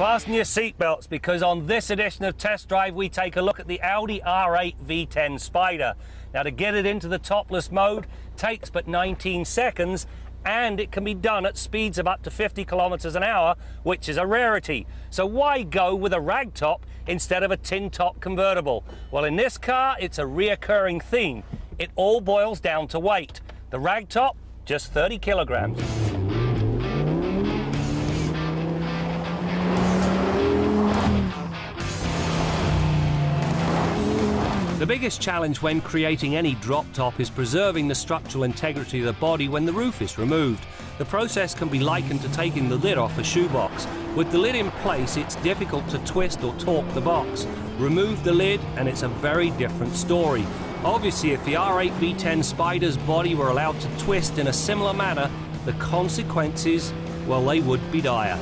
Fasten your seatbelts, because on this edition of Test Drive we take a look at the Audi R8 V10 Spyder. Now, to get it into the topless mode takes but 19 seconds, and it can be done at speeds of up to 50 kilometers an hour, which is a rarity. So why go with a ragtop instead of a tin top convertible? Well, in this car it's a reoccurring theme. It all boils down to weight. The ragtop, just 30 kilograms. The biggest challenge when creating any drop top is preserving the structural integrity of the body when the roof is removed. The process can be likened to taking the lid off a shoebox. With the lid in place, it's difficult to twist or torque the box. Remove the lid and it's a very different story. Obviously, if the R8 V10 Spyder's body were allowed to twist in a similar manner, the consequences, well, they would be dire.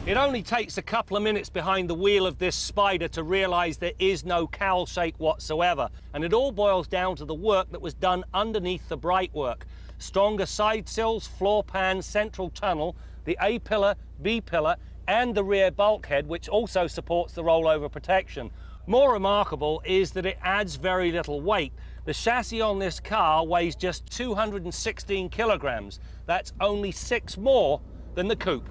It only takes a couple of minutes behind the wheel of this Spyder to realise there is no cowl shake whatsoever, and it all boils down to the work that was done underneath the brightwork. Stronger side sills, floor pan, central tunnel, the A-pillar, B-pillar and the rear bulkhead, which also supports the rollover protection. More remarkable is that it adds very little weight. The chassis on this car weighs just 216 kilograms. That's only 6 more than the coupe.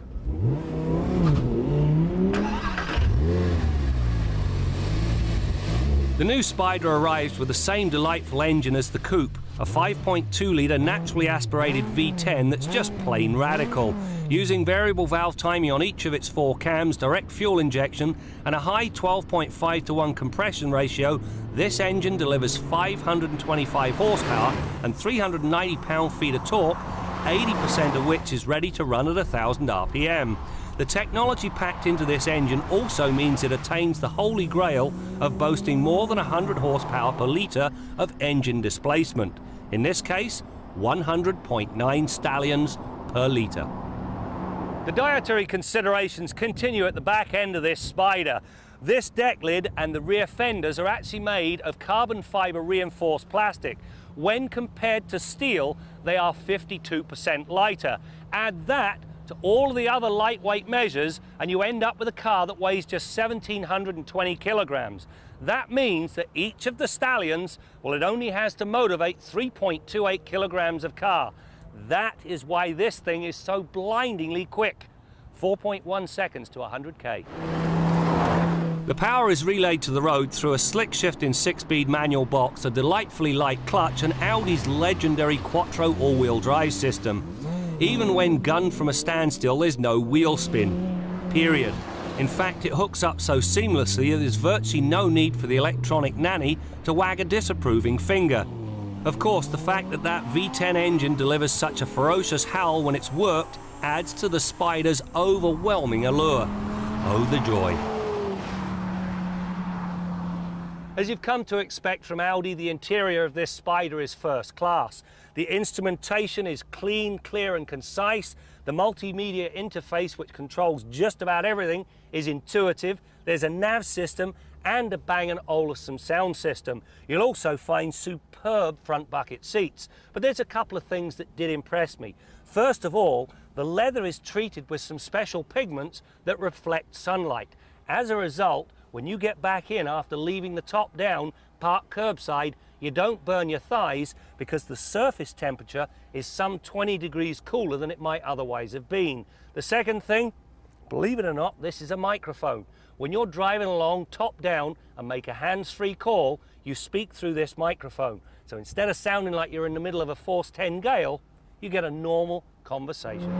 The new Spyder arrives with the same delightful engine as the coupe, a 5.2-litre naturally aspirated V10 that's just plain radical. Using variable valve timing on each of its 4 cams, direct fuel injection and a high 12.5:1 compression ratio, this engine delivers 525 horsepower and 390 pound-feet of torque, 80% of which is ready to run at 1,000 RPM. The technology packed into this engine also means it attains the holy grail of boasting more than 100 horsepower per litre of engine displacement. In this case, 100.9 stallions per litre. The dietary considerations continue at the back end of this Spyder. This deck lid and the rear fenders are actually made of carbon fibre reinforced plastic. When compared to steel, they are 52% lighter. Add that to all the other lightweight measures and you end up with a car that weighs just 1,720 kilograms. That means that each of the stallions, well, it only has to motivate 3.28 kilograms of car. That is why this thing is so blindingly quick. 4.1 seconds to 100k. The power is relayed to the road through a slick shifting 6-speed manual box, a delightfully light clutch and Audi's legendary Quattro all-wheel drive system. Even when gunned from a standstill, there's no wheel spin, period. In fact, it hooks up so seamlessly that there's virtually no need for the electronic nanny to wag a disapproving finger. Of course, the fact that that V10 engine delivers such a ferocious howl when it's worked adds to the Spyder's overwhelming allure. Oh, the joy. As you've come to expect from Audi, the interior of this Spyder is first class. The instrumentation is clean, clear and concise. The multimedia interface, which controls just about everything, is intuitive. There's a nav system and a Bang & Olufsen sound system. You'll also find superb front bucket seats. But there's a couple of things that did impress me. First of all, the leather is treated with some special pigments that reflect sunlight. As a result, when you get back in after leaving the top down, parked curbside, you don't burn your thighs because the surface temperature is some 20 degrees cooler than it might otherwise have been. The second thing, believe it or not, this is a microphone. When you're driving along top down and make a hands-free call, you speak through this microphone. So instead of sounding like you're in the middle of a force 10 gale, you get a normal conversation.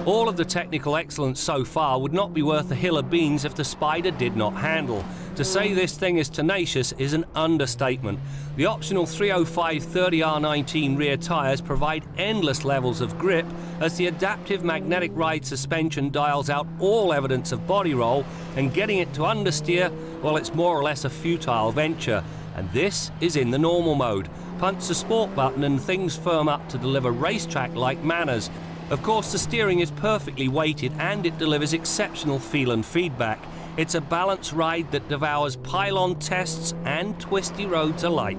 All of the technical excellence so far would not be worth a hill of beans if the Spyder did not handle. To say this thing is tenacious is an understatement. The optional 305/30R19 rear tyres provide endless levels of grip as the adaptive magnetic ride suspension dials out all evidence of body roll, and getting it to understeer, well, it's more or less a futile venture. And this is in the normal mode. Punch the sport button and things firm up to deliver racetrack-like manners. Of course, the steering is perfectly weighted and it delivers exceptional feel and feedback. It's a balanced ride that devours pylon tests and twisty roads alike.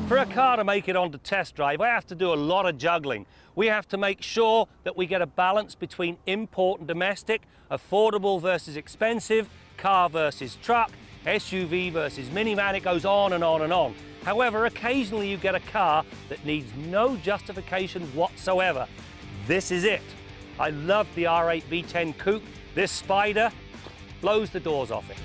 For a car to make it onto test drive, I have to do a lot of juggling. We have to make sure that we get a balance between import and domestic, affordable versus expensive, car versus truck, SUV versus minivan. It goes on and on and on. However, occasionally you get a car that needs no justification whatsoever. This is it. I love the R8 V10 coupe. This Spyder blows the doors off it.